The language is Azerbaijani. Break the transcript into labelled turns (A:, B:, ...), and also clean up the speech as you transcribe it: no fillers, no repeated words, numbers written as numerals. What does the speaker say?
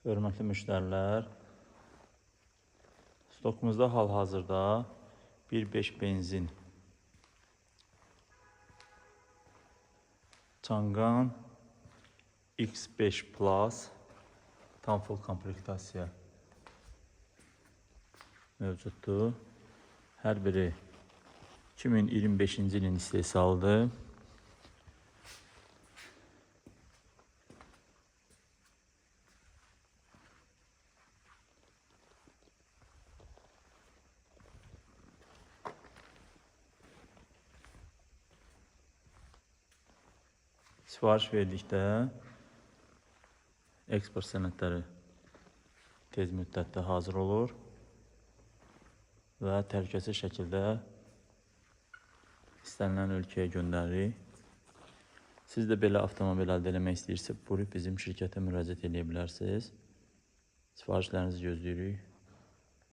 A: Hörmətli müştərilər, stokumuzda hal-hazırda 1.5 benzin Changan X5 Plus tam full komplektasiya mövcuddur. Hər biri 2025-ci ilin istehsalıdır. Sifariş verdikdə eksport sənədləri tez müddətdə hazır olur və təhlükəsiz şəkildə istənilən ölkəyə göndəririk. Siz də belə avtomobil əldə etmək istəyirsə, buyurub bizim şirkətə müraciət edə bilərsiniz. Sifarişlərinizi gözləyirik.